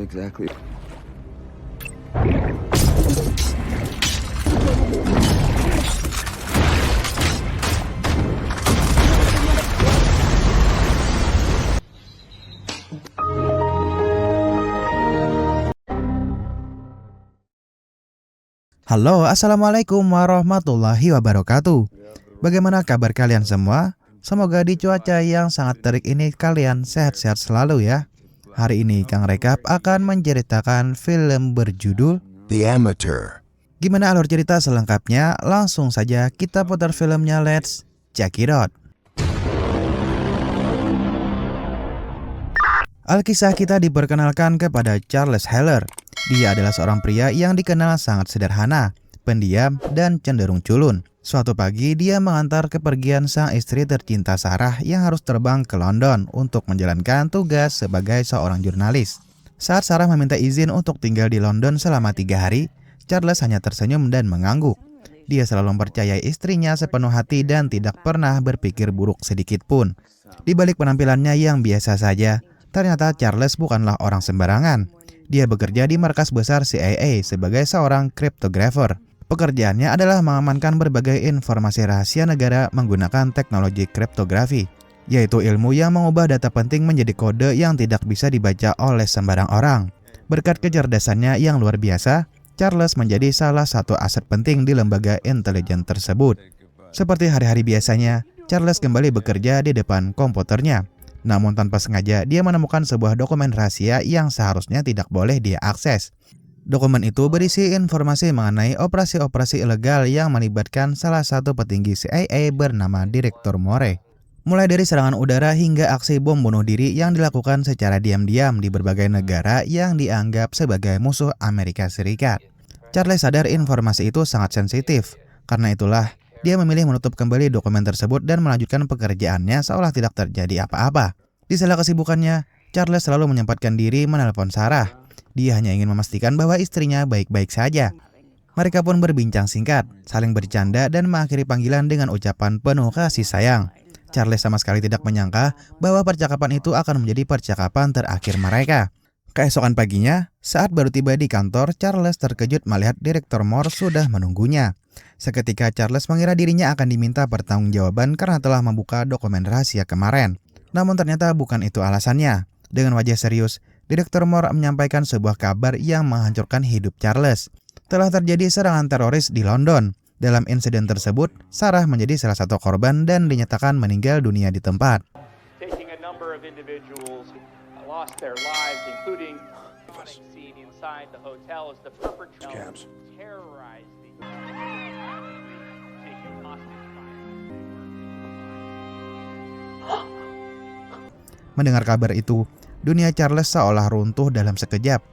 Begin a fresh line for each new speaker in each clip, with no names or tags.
Exactly.
Halo, assalamualaikum warahmatullahi wabarakatuh. Bagaimana kabar kalian semua? Semoga di cuaca yang sangat terik ini kalian sehat-sehat selalu ya. Hari ini Kang Rekap akan menceritakan film berjudul
The Amateur.
Gimana alur cerita selengkapnya? Langsung saja kita putar filmnya, let's check it out. Alkisah kita diperkenalkan kepada Charles Heller. Dia adalah seorang pria yang dikenal sangat sederhana, pendiam, dan cenderung culun. Suatu pagi, dia mengantar kepergian sang istri tercinta Sarah yang harus terbang ke London untuk menjalankan tugas sebagai seorang jurnalis. Saat Sarah meminta izin untuk tinggal di London selama 3 hari, Charles hanya tersenyum dan mengangguk. Dia selalu mempercayai istrinya sepenuh hati dan tidak pernah berpikir buruk sedikit pun. Di balik penampilannya yang biasa saja, ternyata Charles bukanlah orang sembarangan. Dia bekerja di markas besar CIA sebagai seorang kriptografer. Pekerjaannya adalah mengamankan berbagai informasi rahasia negara menggunakan teknologi kriptografi, yaitu ilmu yang mengubah data penting menjadi kode yang tidak bisa dibaca oleh sembarang orang. Berkat kecerdasannya yang luar biasa, Charles menjadi salah satu aset penting di lembaga intelijen tersebut. Seperti hari-hari biasanya, Charles kembali bekerja di depan komputernya. Namun tanpa sengaja, dia menemukan sebuah dokumen rahasia yang seharusnya tidak boleh dia akses. Dokumen itu berisi informasi mengenai operasi-operasi ilegal yang melibatkan salah satu petinggi CIA bernama Direktur Moore. Mulai dari serangan udara hingga aksi bom bunuh diri yang dilakukan secara diam-diam di berbagai negara yang dianggap sebagai musuh Amerika Serikat. Charles sadar informasi itu sangat sensitif. Karena itulah, dia memilih menutup kembali dokumen tersebut dan melanjutkan pekerjaannya seolah tidak terjadi apa-apa. Di sela kesibukannya, Charles selalu menyempatkan diri menelpon Sarah. Dia hanya ingin memastikan bahwa istrinya baik-baik saja. Mereka pun berbincang singkat, saling bercanda dan mengakhiri panggilan dengan ucapan penuh kasih sayang. Charles sama sekali tidak menyangka bahwa percakapan itu akan menjadi percakapan terakhir mereka. Keesokan paginya, saat baru tiba di kantor, Charles terkejut melihat Direktur Moore sudah menunggunya. Seketika Charles mengira dirinya akan diminta pertanggungjawaban karena telah membuka dokumen rahasia kemarin. Namun ternyata bukan itu alasannya. Dengan wajah serius, Direktur Moore menyampaikan sebuah kabar yang menghancurkan hidup Charles. Telah terjadi serangan teroris di London. Dalam insiden tersebut, Sarah menjadi salah satu korban dan dinyatakan meninggal dunia di tempat. Mendengar kabar itu, dunia Charles seolah runtuh dalam sekejap.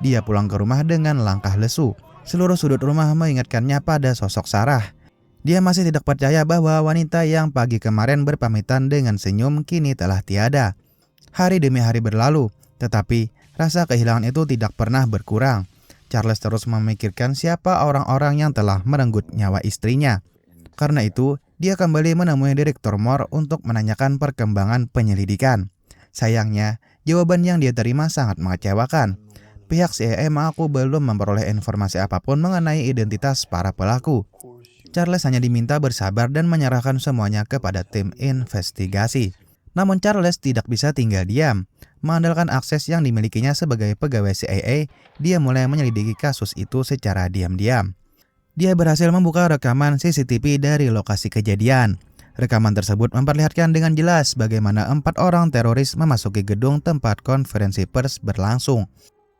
Dia pulang ke rumah dengan langkah lesu. Seluruh sudut rumah mengingatkannya pada sosok Sarah. Dia masih tidak percaya bahwa wanita yang pagi kemarin berpamitan dengan senyum kini telah tiada. Hari demi hari berlalu, tetapi rasa kehilangan itu tidak pernah berkurang. Charles terus memikirkan siapa orang-orang yang telah merenggut nyawa istrinya. Karena itu, dia kembali menemui Direktur Moore untuk menanyakan perkembangan penyelidikan. Sayangnya, jawaban yang dia terima sangat mengecewakan. Pihak CIA mengaku belum memperoleh informasi apapun mengenai identitas para pelaku. Charles hanya diminta bersabar dan menyerahkan semuanya kepada tim investigasi. Namun Charles tidak bisa tinggal diam. Mengandalkan akses yang dimilikinya sebagai pegawai CIA, dia mulai menyelidiki kasus itu secara diam-diam. Dia berhasil membuka rekaman CCTV dari lokasi kejadian. Rekaman tersebut memperlihatkan dengan jelas bagaimana 4 orang teroris memasuki gedung tempat konferensi pers berlangsung.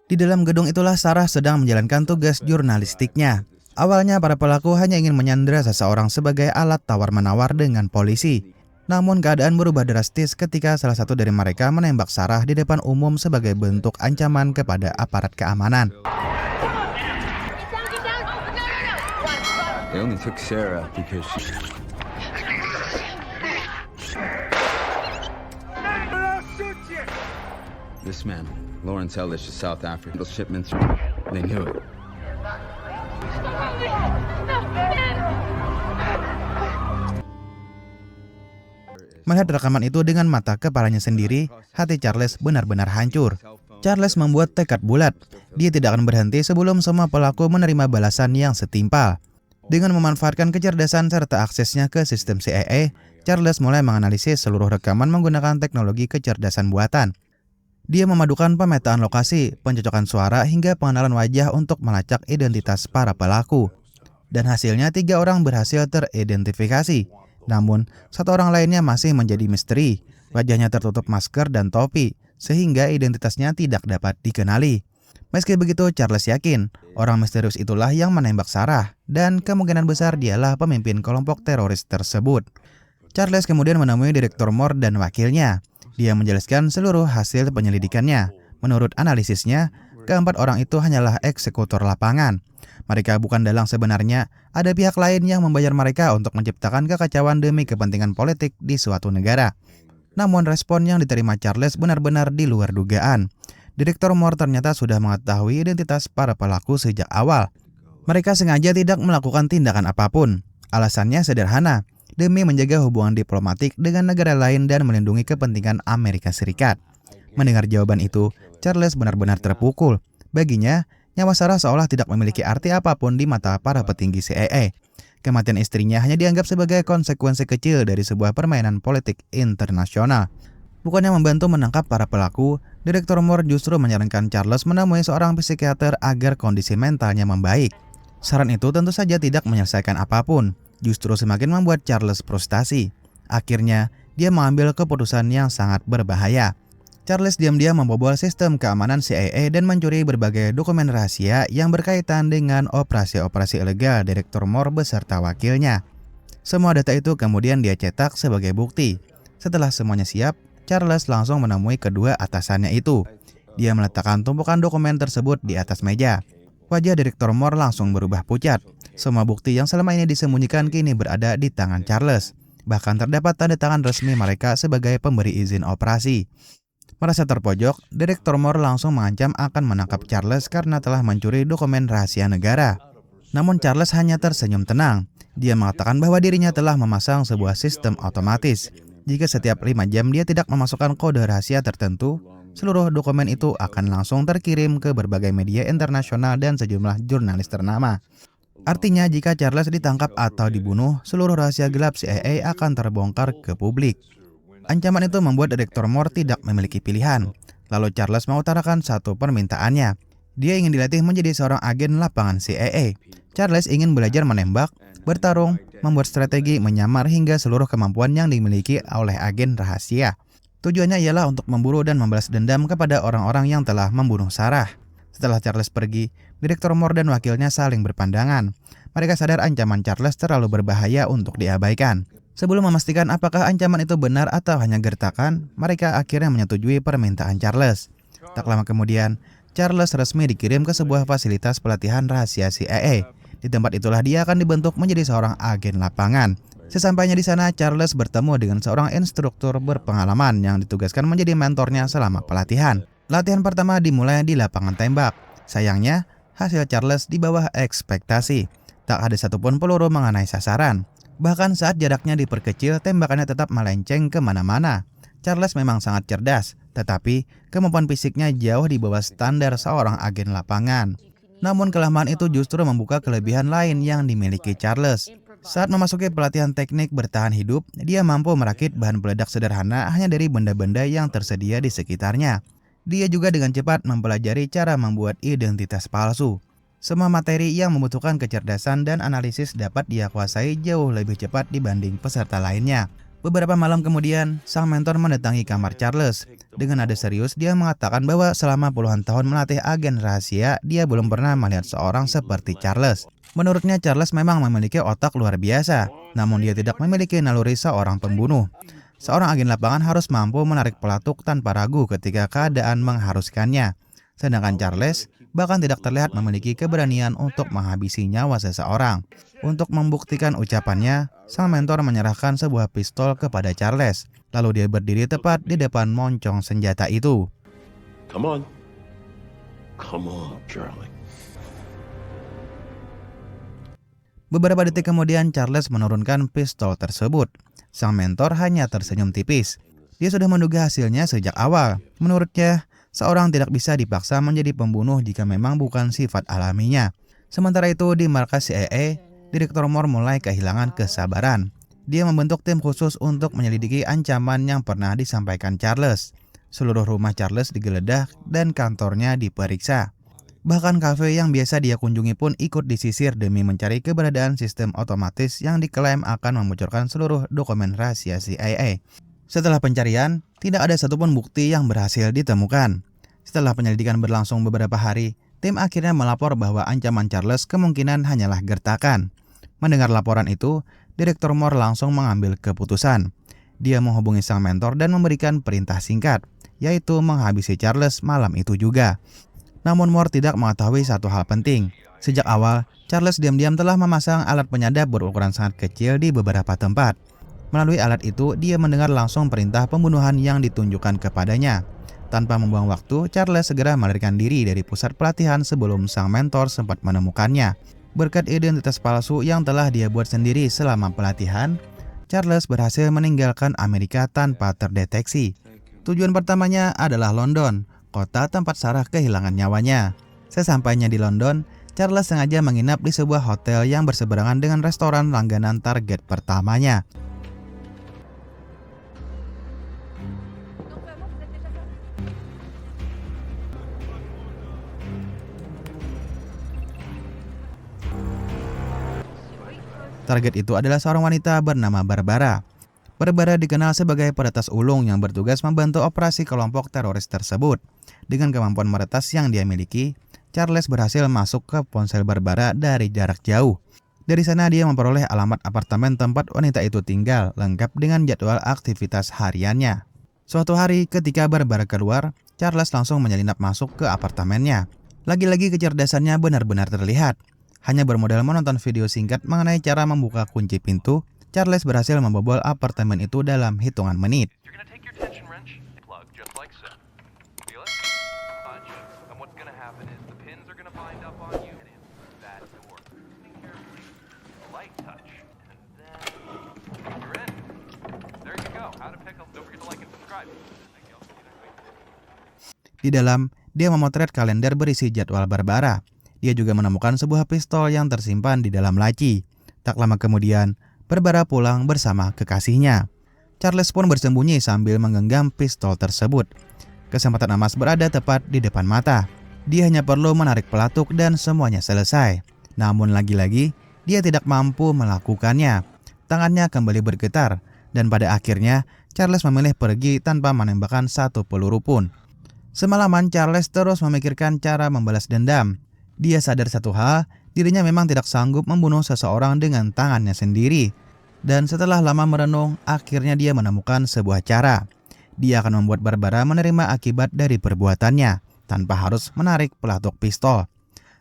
Di dalam gedung itulah Sarah sedang menjalankan tugas jurnalistiknya. Awalnya para pelaku hanya ingin menyandera seseorang sebagai alat tawar-menawar dengan polisi. Namun keadaan berubah drastis ketika salah satu dari mereka menembak Sarah di depan umum sebagai bentuk ancaman kepada aparat keamanan.
They only took Sarah because she... This man, Lawrence Ellis, is South African. Those shipments, they knew it.
Melihat rekaman itu dengan mata kepalanya sendiri, hati Charles benar-benar hancur. Charles membuat tekad bulat. Dia tidak akan berhenti sebelum semua pelaku menerima balasan yang setimpal. Dengan memanfaatkan kecerdasan serta aksesnya ke sistem CIA, Charles mulai menganalisis seluruh rekaman menggunakan teknologi kecerdasan buatan. Dia memadukan pemetaan lokasi, pencocokan suara, hingga pengenalan wajah untuk melacak identitas para pelaku. Dan hasilnya 3 orang berhasil teridentifikasi. Namun, 1 orang lainnya masih menjadi misteri. Wajahnya tertutup masker dan topi, sehingga identitasnya tidak dapat dikenali. Meski begitu, Charles yakin orang misterius itulah yang menembak Sarah, dan kemungkinan besar dialah pemimpin kelompok teroris tersebut. Charles kemudian menemui Direktur Moore dan wakilnya. Dia menjelaskan seluruh hasil penyelidikannya. Menurut analisisnya, keempat orang itu hanyalah eksekutor lapangan. Mereka bukan dalang sebenarnya, ada pihak lain yang membayar mereka untuk menciptakan kekacauan demi kepentingan politik di suatu negara. Namun respon yang diterima Charles benar-benar di luar dugaan. Direktur Moore ternyata sudah mengetahui identitas para pelaku sejak awal. Mereka sengaja tidak melakukan tindakan apapun. Alasannya sederhana, demi menjaga hubungan diplomatik dengan negara lain dan melindungi kepentingan Amerika Serikat. Mendengar jawaban itu, Charles benar-benar terpukul. Baginya, nyawa Sarah seolah tidak memiliki arti apapun di mata para petinggi CIA. Kematian istrinya hanya dianggap sebagai konsekuensi kecil dari sebuah permainan politik internasional. Bukannya membantu menangkap para pelaku, Direktur Moore justru menyarankan Charles menemui seorang psikiater agar kondisi mentalnya membaik. Saran itu tentu saja tidak menyelesaikan apapun, justru semakin membuat Charles frustasi. Akhirnya, dia mengambil keputusan yang sangat berbahaya. Charles diam-diam membobol sistem keamanan CIA dan mencuri berbagai dokumen rahasia yang berkaitan dengan operasi-operasi ilegal Direktur Moore beserta wakilnya. Semua data itu kemudian dia cetak sebagai bukti. Setelah semuanya siap, Charles langsung menemui kedua atasannya itu. Dia meletakkan tumpukan dokumen tersebut di atas meja. Wajah Direktur Moore langsung berubah pucat. Semua bukti yang selama ini disembunyikan kini berada di tangan Charles. Bahkan terdapat tanda tangan resmi mereka sebagai pemberi izin operasi. Merasa terpojok, Direktur Moore langsung mengancam akan menangkap Charles karena telah mencuri dokumen rahasia negara. Namun Charles hanya tersenyum tenang. Dia mengatakan bahwa dirinya telah memasang sebuah sistem otomatis. Jika setiap 5 jam dia tidak memasukkan kode rahasia tertentu, seluruh dokumen itu akan langsung terkirim ke berbagai media internasional dan sejumlah jurnalis ternama. Artinya jika Charles ditangkap atau dibunuh, seluruh rahasia gelap CIA akan terbongkar ke publik. Ancaman itu membuat Direktur Moore tidak memiliki pilihan. Lalu Charles mengutarakan satu permintaannya. Dia ingin dilatih menjadi seorang agen lapangan CIA. Charles ingin belajar menembak, bertarung, membuat strategi, menyamar hingga seluruh kemampuan yang dimiliki oleh agen rahasia. Tujuannya ialah untuk memburu dan membalas dendam kepada orang-orang yang telah membunuh Sarah. Setelah Charles pergi, Direktur Moore dan wakilnya saling berpandangan. Mereka sadar ancaman Charles terlalu berbahaya untuk diabaikan. Sebelum memastikan apakah ancaman itu benar atau hanya gertakan, mereka akhirnya menyetujui permintaan Charles. Tak lama kemudian, Charles resmi dikirim ke sebuah fasilitas pelatihan rahasia CIA. Di tempat itulah dia akan dibentuk menjadi seorang agen lapangan. Sesampainya di sana, Charles bertemu dengan seorang instruktur berpengalaman yang ditugaskan menjadi mentornya selama pelatihan. Latihan pertama dimulai di lapangan tembak. Sayangnya, hasil Charles di bawah ekspektasi. Tak ada satupun peluru mengenai sasaran. Bahkan saat jaraknya diperkecil, tembakannya tetap melenceng kemana-mana. Charles memang sangat cerdas, tetapi kemampuan fisiknya jauh di bawah standar seorang agen lapangan. Namun kelemahan itu justru membuka kelebihan lain yang dimiliki Charles. Saat memasuki pelatihan teknik bertahan hidup, dia mampu merakit bahan peledak sederhana hanya dari benda-benda yang tersedia di sekitarnya. Dia juga dengan cepat mempelajari cara membuat identitas palsu. Semua materi yang membutuhkan kecerdasan dan analisis dapat dia kuasai jauh lebih cepat dibanding peserta lainnya. Beberapa malam kemudian, sang mentor mendatangi kamar Charles. Dengan nada serius, dia mengatakan bahwa selama puluhan tahun melatih agen rahasia, dia belum pernah melihat seorang seperti Charles. Menurutnya, Charles memang memiliki otak luar biasa, namun dia tidak memiliki naluri seorang pembunuh. Seorang agen lapangan harus mampu menarik pelatuk tanpa ragu ketika keadaan mengharuskannya. Sedangkan Charles bahkan tidak terlihat memiliki keberanian untuk menghabisi nyawa seseorang. Untuk membuktikan ucapannya, sang mentor menyerahkan sebuah pistol kepada Charles. Lalu dia berdiri tepat di depan moncong senjata itu.
Come on, Charlie.
Beberapa detik kemudian Charles menurunkan pistol tersebut. Sang mentor hanya tersenyum tipis. Dia sudah menduga hasilnya sejak awal. Menurutnya, Seorang tidak bisa dipaksa menjadi pembunuh jika memang bukan sifat alaminya. Sementara itu di markas CIA, Direktur Moore mulai kehilangan kesabaran. Dia membentuk tim khusus untuk menyelidiki ancaman yang pernah disampaikan Charles. Seluruh rumah Charles digeledah dan kantornya diperiksa. Bahkan kafe yang biasa dia kunjungi pun ikut disisir demi mencari keberadaan sistem otomatis yang diklaim akan membocorkan seluruh dokumen rahasia CIA. Setelah pencarian, tidak ada satupun bukti yang berhasil ditemukan. Setelah penyelidikan berlangsung beberapa hari, tim akhirnya melapor bahwa ancaman Charles kemungkinan hanyalah gertakan. Mendengar laporan itu, Direktur Moore langsung mengambil keputusan. Dia menghubungi sang mentor dan memberikan perintah singkat, yaitu menghabisi Charles malam itu juga. Namun Moore tidak mengetahui satu hal penting. Sejak awal, Charles diam-diam telah memasang alat penyadap berukuran sangat kecil di beberapa tempat. Melalui alat itu, dia mendengar langsung perintah pembunuhan yang ditunjukkan kepadanya. Tanpa membuang waktu, Charles segera melarikan diri dari pusat pelatihan sebelum sang mentor sempat menemukannya. Berkat identitas palsu yang telah dia buat sendiri selama pelatihan, Charles berhasil meninggalkan Amerika tanpa terdeteksi. Tujuan pertamanya adalah London, kota tempat Sarah kehilangan nyawanya. Sesampainya di London, Charles sengaja menginap di sebuah hotel yang berseberangan dengan restoran langganan target pertamanya. Target itu adalah seorang wanita bernama Barbara. Barbara dikenal sebagai peretas ulung yang bertugas membantu operasi kelompok teroris tersebut. Dengan kemampuan meretas yang dia miliki, Charles berhasil masuk ke ponsel Barbara dari jarak jauh. Dari sana dia memperoleh alamat apartemen tempat wanita itu tinggal, lengkap dengan jadwal aktivitas hariannya. Suatu hari ketika Barbara keluar, Charles langsung menyelinap masuk ke apartemennya. Lagi-lagi kecerdasannya benar-benar terlihat. Hanya bermodal menonton video singkat mengenai cara membuka kunci pintu, Charles berhasil membobol apartemen itu dalam hitungan menit. Di dalam, dia memotret kalender berisi jadwal Barbara. Dia juga menemukan sebuah pistol yang tersimpan di dalam laci. Tak lama kemudian, Barbara pulang bersama kekasihnya. Charles pun bersembunyi sambil menggenggam pistol tersebut. Kesempatan emas berada tepat di depan mata. Dia hanya perlu menarik pelatuk dan semuanya selesai. Namun lagi-lagi, dia tidak mampu melakukannya. Tangannya kembali bergetar, dan pada akhirnya, Charles memilih pergi tanpa menembakkan satu peluru pun. Semalaman Charles terus memikirkan cara membalas dendam. Dia sadar satu hal, dirinya memang tidak sanggup membunuh seseorang dengan tangannya sendiri. Dan setelah lama merenung, akhirnya dia menemukan sebuah cara. Dia akan membuat Barbara menerima akibat dari perbuatannya, tanpa harus menarik pelatuk pistol.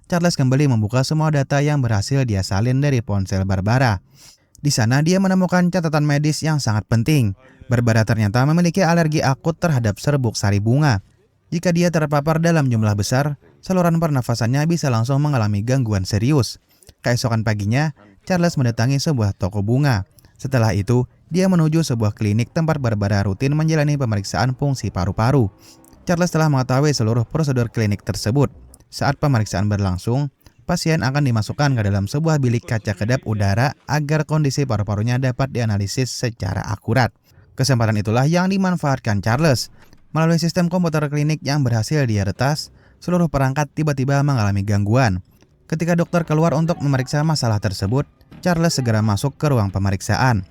Charles kembali membuka semua data yang berhasil dia salin dari ponsel Barbara. Di sana dia menemukan catatan medis yang sangat penting. Barbara ternyata memiliki alergi akut terhadap serbuk sari bunga. Jika dia terpapar dalam jumlah besar, saluran pernafasannya bisa langsung mengalami gangguan serius. Keesokan paginya, Charles mendatangi sebuah toko bunga. Setelah itu, dia menuju sebuah klinik tempat Barbara rutin menjalani pemeriksaan fungsi paru-paru. Charles telah mengetahui seluruh prosedur klinik tersebut. Saat pemeriksaan berlangsung, pasien akan dimasukkan ke dalam sebuah bilik kaca kedap udara agar kondisi paru-parunya dapat dianalisis secara akurat. Kesempatan itulah yang dimanfaatkan Charles. Melalui sistem komputer klinik yang berhasil dia retas, seluruh perangkat tiba-tiba mengalami gangguan. Ketika dokter keluar untuk memeriksa masalah tersebut, Charles segera masuk ke ruang pemeriksaan.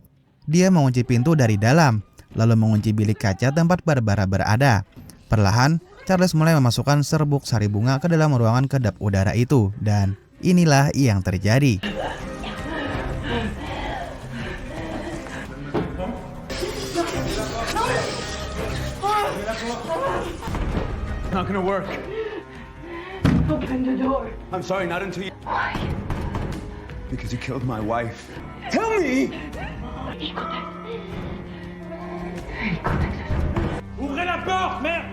Dia mengunci pintu dari dalam, lalu mengunci bilik kaca tempat Barbara berada. Perlahan, Charles mulai memasukkan serbuk sari bunga ke dalam ruangan kedap udara itu, dan inilah yang terjadi.
Not gonna work.
Open the door.
I'm sorry, not until you.
Why?
Because you killed my wife. Tell me! Ouvrez la porte, merde!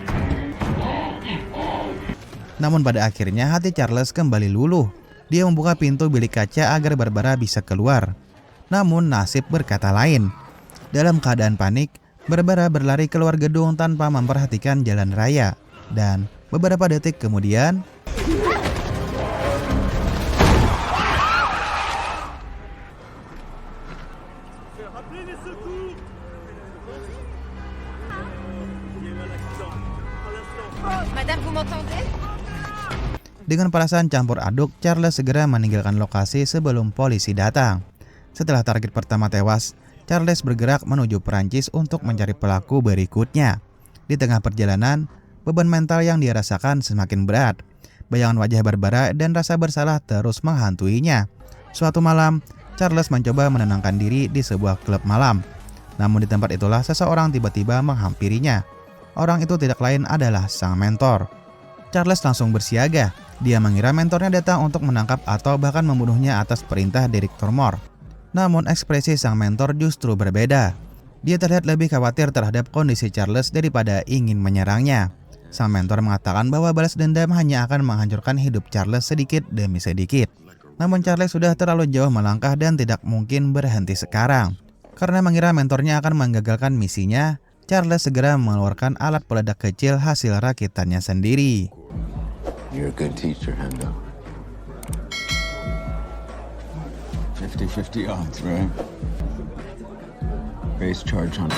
Namun pada akhirnya hati Charles kembali luluh. Dia membuka pintu bilik kaca agar Barbara bisa keluar. Namun nasib berkata lain. Dalam keadaan panik, Barbara berlari keluar gedung tanpa memperhatikan jalan raya. Dan beberapa detik kemudian,
Madame, vous m'entendez?
dengan perasaan campur aduk, Charles segera meninggalkan lokasi sebelum polisi datang. Setelah target pertama tewas, Charles bergerak menuju Perancis untuk mencari pelaku berikutnya. Di tengah perjalanan, beban mental yang dia rasakan semakin berat. Bayangan wajah Barbara dan rasa bersalah terus menghantuinya. Suatu malam, Charles mencoba menenangkan diri di sebuah klub malam. Namun di tempat itulah seseorang tiba-tiba menghampirinya. Orang itu tidak lain adalah sang mentor. Charles langsung bersiaga. Dia mengira mentornya datang untuk menangkap atau bahkan membunuhnya atas perintah Direktur Moore. Namun ekspresi sang mentor justru berbeda. Dia terlihat lebih khawatir terhadap kondisi Charles daripada ingin menyerangnya. Sang mentor mengatakan bahwa balas dendam hanya akan menghancurkan hidup Charles sedikit demi sedikit. Namun Charles sudah terlalu jauh melangkah dan tidak mungkin berhenti sekarang. Karena mengira mentornya akan menggagalkan misinya, Charles segera mengeluarkan alat peledak kecil hasil rakitannya sendiri.
You're a good teacher, Hendo.
50-50 odds, right? Base charge on.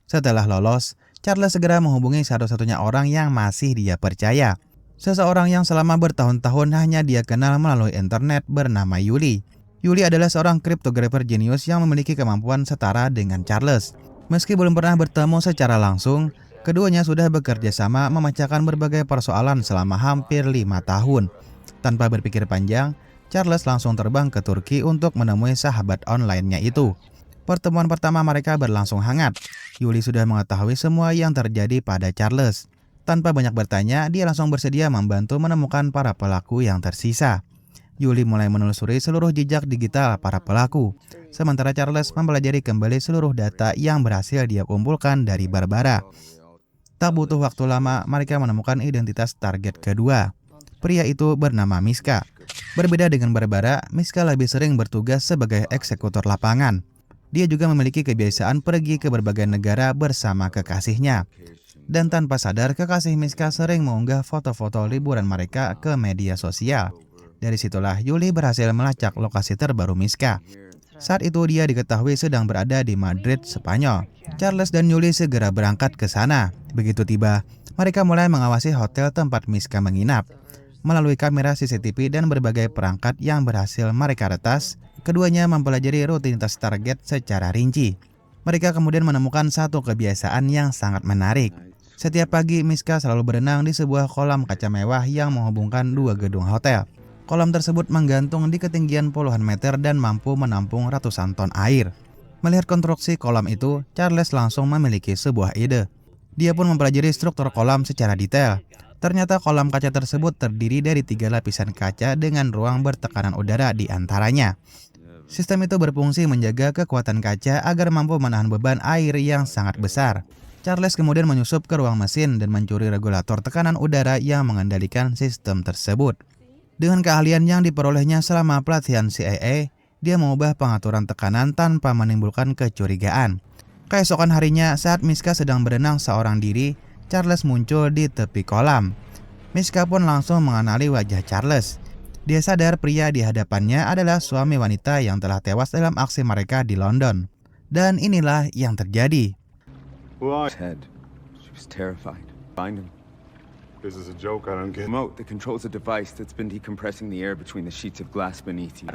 Setelah lolos, Charles segera menghubungi satu-satunya orang yang masih dia percaya. Seseorang yang selama bertahun-tahun hanya dia kenal melalui internet bernama Yuli. Yuli adalah seorang cryptographer jenius yang memiliki kemampuan setara dengan Charles. Meski belum pernah bertemu secara langsung, keduanya sudah bekerja sama memecahkan berbagai persoalan selama hampir 5 tahun. Tanpa berpikir panjang, Charles langsung terbang ke Turki untuk menemui sahabat online-nya itu. Pertemuan pertama mereka berlangsung hangat. Yuli sudah mengetahui semua yang terjadi pada Charles. Tanpa banyak bertanya, dia langsung bersedia membantu menemukan para pelaku yang tersisa. Yuli mulai menelusuri seluruh jejak digital para pelaku, sementara Charles mempelajari kembali seluruh data yang berhasil dia kumpulkan dari Barbara. Tak butuh waktu lama, mereka menemukan identitas target kedua. Pria itu bernama Miska. Berbeda dengan Barbara, Miska lebih sering bertugas sebagai eksekutor lapangan. Dia juga memiliki kebiasaan pergi ke berbagai negara bersama kekasihnya. Dan tanpa sadar, kekasih Miska sering mengunggah foto-foto liburan mereka ke media sosial. Dari situlah Yuli berhasil melacak lokasi terbaru Miska. Saat itu dia diketahui sedang berada di Madrid, Spanyol. Charles dan Yuli segera berangkat ke sana. Begitu tiba, mereka mulai mengawasi hotel tempat Miska menginap. Melalui kamera CCTV dan berbagai perangkat yang berhasil mereka retas, keduanya mempelajari rutinitas target secara rinci. Mereka kemudian menemukan satu kebiasaan yang sangat menarik. Setiap pagi, Miska selalu berenang di sebuah kolam kaca mewah yang menghubungkan dua gedung hotel. Kolam tersebut menggantung di ketinggian puluhan meter dan mampu menampung ratusan ton air. Melihat konstruksi kolam itu, Charles langsung memiliki sebuah ide. Dia pun mempelajari struktur kolam secara detail. Ternyata kolam kaca tersebut terdiri dari 3 lapisan kaca dengan ruang bertekanan udara di antaranya. Sistem itu berfungsi menjaga kekuatan kaca agar mampu menahan beban air yang sangat besar. Charles kemudian menyusup ke ruang mesin dan mencuri regulator tekanan udara yang mengendalikan sistem tersebut. Dengan keahlian yang diperolehnya selama pelatihan CIA, dia mengubah pengaturan tekanan tanpa menimbulkan kecurigaan. Keesokan harinya, saat Miska sedang berenang seorang diri, Charles muncul di tepi kolam. Miska pun langsung mengenali wajah Charles. Dia sadar pria di hadapannya adalah suami wanita yang telah tewas dalam aksi mereka di London. Dan inilah yang terjadi.
Head. She was terrified. Find him.
This is a joke, I don't get.
Remote that controls a device that's been decompressing the air between the sheets of glass beneath you.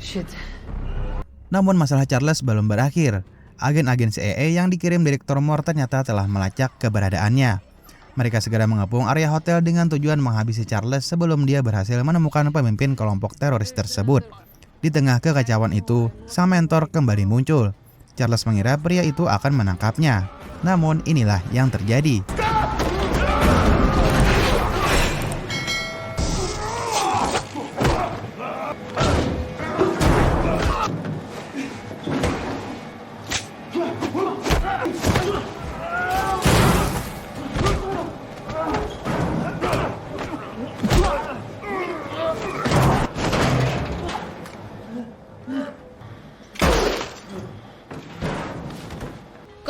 Shit.
Namun masalah Charles belum berakhir. Agen-agen CIA yang dikirim Direktur Moore ternyata telah melacak keberadaannya. Mereka segera mengepung area hotel dengan tujuan menghabisi Charles sebelum dia berhasil menemukan pemimpin kelompok teroris tersebut. Di tengah kekacauan itu, sang mentor kembali muncul. Charles mengira pria itu akan menangkapnya. Namun inilah yang terjadi.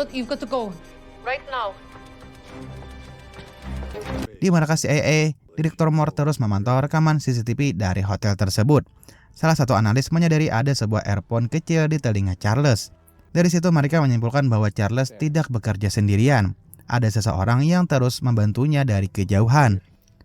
You've got to go. Right now.
Di markas CIA, Direktur Moore terus memantau rekaman CCTV dari hotel tersebut. Salah satu analis menyadari ada sebuah earphone kecil di telinga Charles. Dari situ mereka menyimpulkan bahwa Charles tidak bekerja sendirian. Ada seseorang yang terus membantunya dari kejauhan.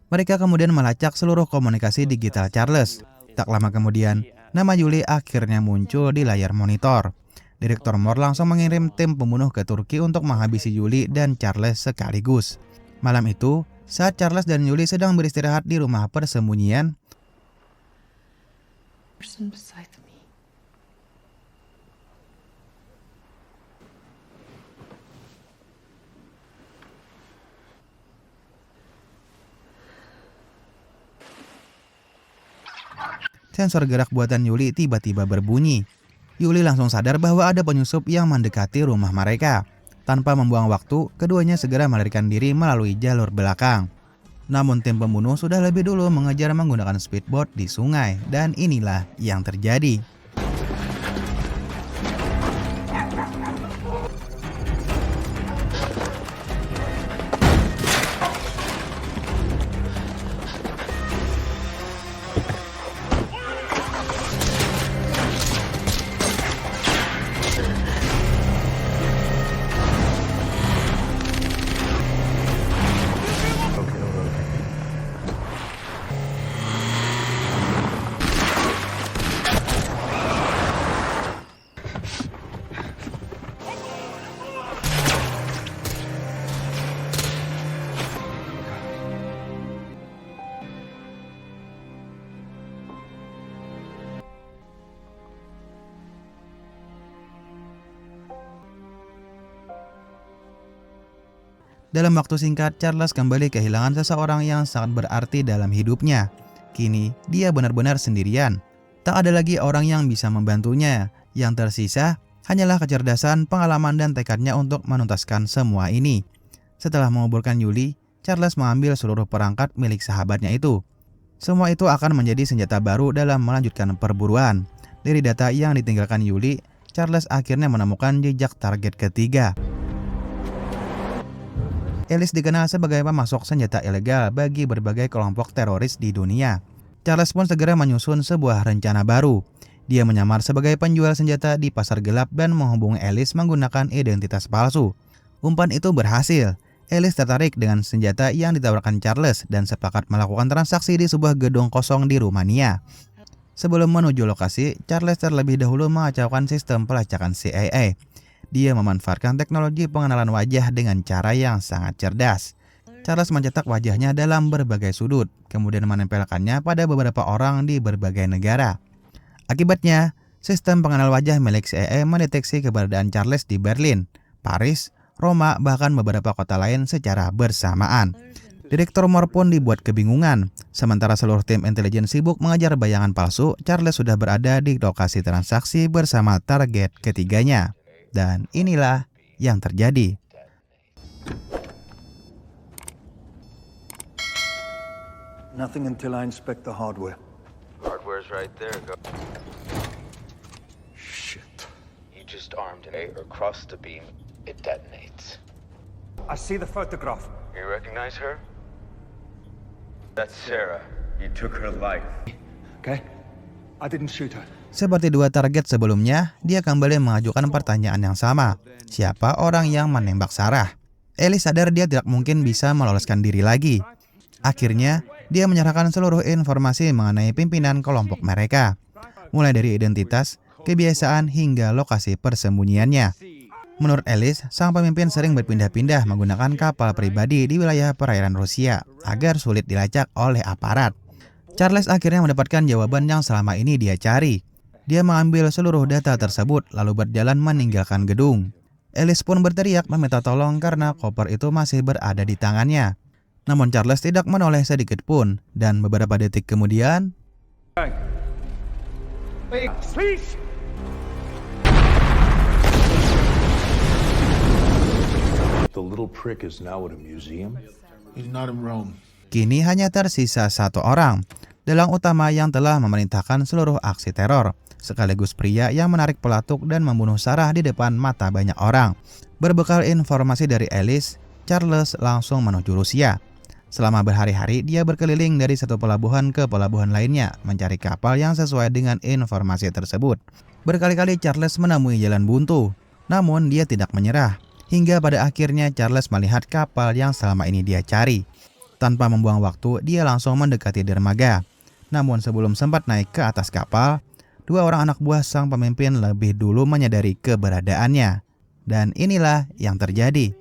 Mereka kemudian melacak seluruh komunikasi digital Charles. Tak lama kemudian, nama Julie akhirnya muncul di layar monitor. Direktur Moore langsung mengirim tim pembunuh ke Turki untuk menghabisi Julie dan Charles sekaligus. Malam itu, saat Charles dan Julie sedang beristirahat di rumah persembunyian,
Person beside me.
sensor gerak buatan Julie tiba-tiba berbunyi. Julie langsung sadar bahwa ada penyusup yang mendekati rumah mereka. Tanpa membuang waktu, keduanya segera melarikan diri melalui jalur belakang. Namun tim pembunuh sudah lebih dulu mengejar menggunakan speedboat di sungai, dan inilah yang terjadi. Dalam waktu singkat, Charles kembali kehilangan seseorang yang sangat berarti dalam hidupnya. Kini, dia benar-benar sendirian. Tak ada lagi orang yang bisa membantunya. Yang tersisa hanyalah kecerdasan, pengalaman, dan tekadnya untuk menuntaskan semua ini. Setelah menguburkan Julie, Charles mengambil seluruh perangkat milik sahabatnya itu. Semua itu akan menjadi senjata baru dalam melanjutkan perburuan. Dari data yang ditinggalkan Julie, Charles akhirnya menemukan jejak target ketiga. Ellis dikenal sebagai pemasok senjata ilegal bagi berbagai kelompok teroris di dunia. Charles pun segera menyusun sebuah rencana baru. Dia menyamar sebagai penjual senjata di pasar gelap dan menghubungi Ellis menggunakan identitas palsu. Umpan itu berhasil. Ellis tertarik dengan senjata yang ditawarkan Charles dan sepakat melakukan transaksi di sebuah gedung kosong di Rumania. Sebelum menuju lokasi, Charles terlebih dahulu mengacaukan sistem pelacakan CIA. Dia memanfaatkan teknologi pengenalan wajah dengan cara yang sangat cerdas. Charles mencetak wajahnya dalam berbagai sudut, kemudian menempelkannya pada beberapa orang di berbagai negara. Akibatnya, sistem pengenal wajah milik CIA mendeteksi keberadaan Charles di Berlin, Paris, Roma, bahkan beberapa kota lain secara bersamaan. Direktur Moore pun dibuat kebingungan. Sementara seluruh tim intelijen sibuk mengejar bayangan palsu, Charles sudah berada di lokasi transaksi bersama target ketiganya. Dan inilah yang terjadi.
Nothing until I inspect the hardware.
Hardware's right there. Go.
Shit.
You just armed A or cross the beam, it detonates.
I see the photograph.
You recognize her? That's Sarah. You took her life.
Okay? I didn't shoot her.
Seperti dua target sebelumnya, dia kembali mengajukan pertanyaan yang sama. Siapa orang yang menembak Sarah? Ellis sadar dia tidak mungkin bisa meloloskan diri lagi. Akhirnya, dia menyerahkan seluruh informasi mengenai pimpinan kelompok mereka. Mulai dari identitas, kebiasaan, hingga lokasi persembunyiannya. Menurut Ellis, sang pemimpin sering berpindah-pindah menggunakan kapal pribadi di wilayah perairan Rusia agar sulit dilacak oleh aparat. Charles akhirnya mendapatkan jawaban yang selama ini dia cari. Dia mengambil seluruh data tersebut lalu berjalan meninggalkan gedung. Ellis pun berteriak meminta tolong karena koper itu masih berada di tangannya. Namun Charles tidak menoleh sedikit pun, dan beberapa detik kemudian,
The little prick is now at a museum.
He's not in Rome.
kini hanya tersisa satu orang. dalang utama yang telah memerintahkan seluruh aksi teror, sekaligus pria yang menarik pelatuk dan membunuh Sarah di depan mata banyak orang. Berbekal informasi dari Alice, Charles langsung menuju Rusia. Selama berhari-hari, dia berkeliling dari satu pelabuhan ke pelabuhan lainnya, mencari kapal yang sesuai dengan informasi tersebut. Berkali-kali Charles menemui jalan buntu, namun dia tidak menyerah. Hingga pada akhirnya Charles melihat kapal yang selama ini dia cari. Tanpa membuang waktu, dia langsung mendekati dermaga. Namun sebelum sempat naik ke atas kapal, dua orang anak buah sang pemimpin lebih dulu menyadari keberadaannya. Dan inilah yang terjadi.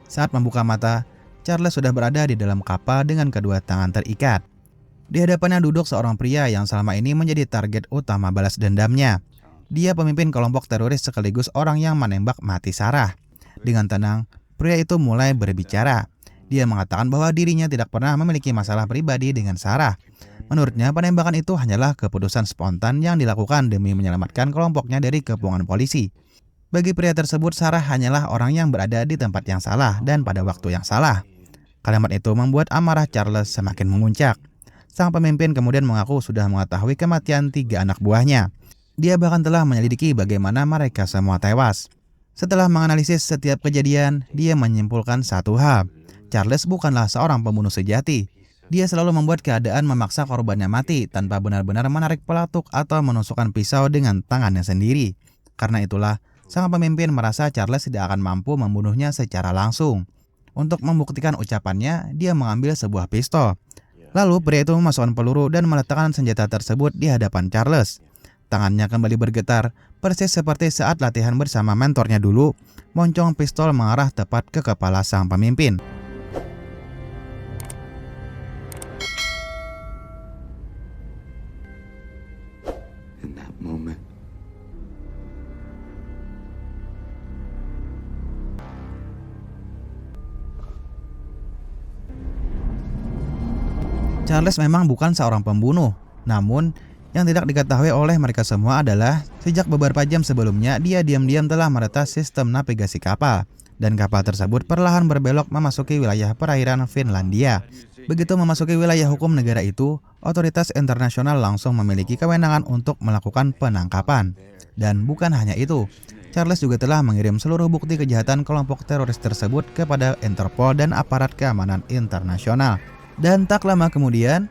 Saat membuka mata, Charles sudah berada di dalam kapal dengan kedua tangan terikat. Di hadapannya duduk seorang pria yang selama ini menjadi target utama balas dendamnya. Dia pemimpin kelompok teroris sekaligus orang yang menembak mati Sarah. Dengan tenang, pria itu mulai berbicara. Dia mengatakan bahwa dirinya tidak pernah memiliki masalah pribadi dengan Sarah. Menurutnya, penembakan itu hanyalah keputusan spontan yang dilakukan demi menyelamatkan kelompoknya dari kepungan polisi. Bagi pria tersebut, Sarah hanyalah orang yang berada di tempat yang salah dan pada waktu yang salah. Kalimat itu membuat amarah Charles semakin memuncak. Sang pemimpin kemudian mengaku sudah mengetahui kematian 3 anak buahnya. Dia bahkan telah menyelidiki bagaimana mereka semua tewas. Setelah menganalisis setiap kejadian, dia menyimpulkan satu hal. Charles bukanlah seorang pembunuh sejati. Dia selalu membuat keadaan memaksa korbannya mati tanpa benar-benar menarik pelatuk atau menusukkan pisau dengan tangannya sendiri. Karena itulah, sang pemimpin merasa Charles tidak akan mampu membunuhnya secara langsung. Untuk membuktikan ucapannya, dia mengambil sebuah pistol. Lalu pria itu memasukkan peluru dan meletakkan senjata tersebut di hadapan Charles. Tangannya kembali bergetar, persis seperti saat latihan bersama mentornya dulu. Moncong pistol mengarah tepat ke kepala sang pemimpin.
In that moment,
Charles memang bukan seorang pembunuh, namun yang tidak diketahui oleh mereka semua adalah sejak beberapa jam sebelumnya dia diam-diam telah meretas sistem navigasi kapal dan kapal tersebut perlahan berbelok memasuki wilayah perairan Finlandia. Begitu memasuki wilayah hukum negara itu, otoritas internasional langsung memiliki kewenangan untuk melakukan penangkapan. Dan bukan hanya itu, Charles juga telah mengirim seluruh bukti kejahatan kelompok teroris tersebut kepada Interpol dan aparat keamanan internasional. Dan tak lama kemudian,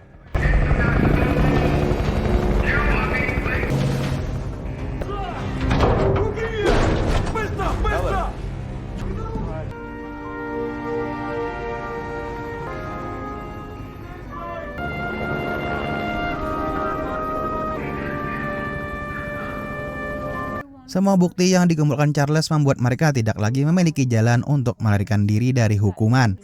semua bukti yang dikumpulkan Charles membuat mereka tidak lagi memiliki jalan untuk melarikan diri dari hukuman.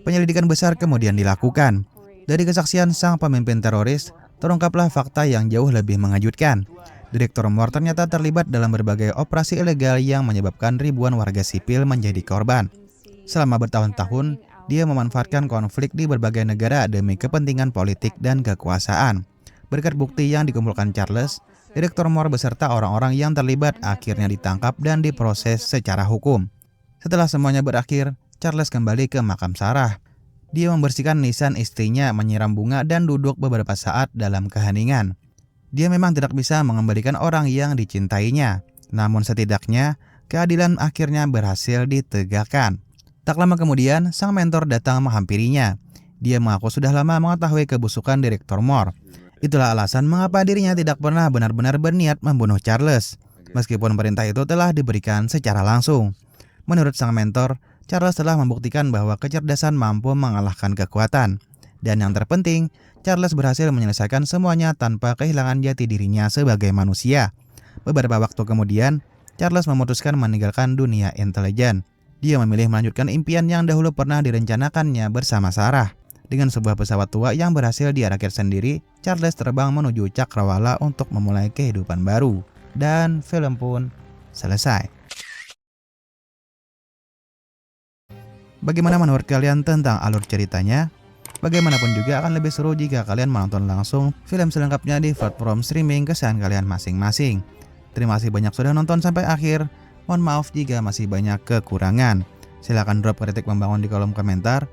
Penyelidikan besar kemudian dilakukan. Dari kesaksian sang pemimpin teroris, terungkaplah fakta yang jauh lebih mengejutkan. Direktur Moore ternyata terlibat dalam berbagai operasi ilegal yang menyebabkan ribuan warga sipil menjadi korban. Selama bertahun-tahun, dia memanfaatkan konflik di berbagai negara demi kepentingan politik dan kekuasaan. Berkat bukti yang dikumpulkan Charles, Direktur Moore beserta orang-orang yang terlibat akhirnya ditangkap dan diproses secara hukum. Setelah semuanya berakhir, Charles kembali ke makam Sarah. Dia membersihkan nisan istrinya, menyiram bunga, dan duduk beberapa saat dalam keheningan. Dia memang tidak bisa mengembalikan orang yang dicintainya, namun setidaknya keadilan akhirnya berhasil ditegakkan. Tak lama kemudian, sang mentor datang menghampirinya. Dia mengaku sudah lama mengetahui kebusukan Direktur Moore. Itulah alasan mengapa dirinya tidak pernah benar-benar berniat membunuh Charles, meskipun perintah itu telah diberikan secara langsung. Menurut sang mentor, Charles telah membuktikan bahwa kecerdasan mampu mengalahkan kekuatan. Dan yang terpenting, Charles berhasil menyelesaikan semuanya tanpa kehilangan jati dirinya sebagai manusia. Beberapa waktu kemudian, Charles memutuskan meninggalkan dunia intelijen. Dia memilih melanjutkan impian yang dahulu pernah direncanakannya bersama Sarah. Dengan sebuah pesawat tua yang berhasil dia rakit sendiri, Charles terbang menuju Cakrawala untuk memulai kehidupan baru. Dan film pun selesai. Bagaimana menurut kalian tentang alur ceritanya? Bagaimanapun juga akan lebih seru jika kalian menonton langsung film selengkapnya di platform streaming kesayangan kalian masing-masing. Terima kasih banyak sudah nonton sampai akhir. Mohon maaf jika masih banyak kekurangan. Silahkan drop kritik membangun di kolom komentar.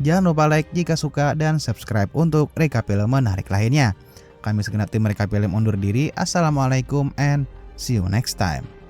Jangan lupa like jika suka dan subscribe untuk recap film menarik lainnya. Kami segenap tim recap film undur diri. Assalamualaikum and see you next time.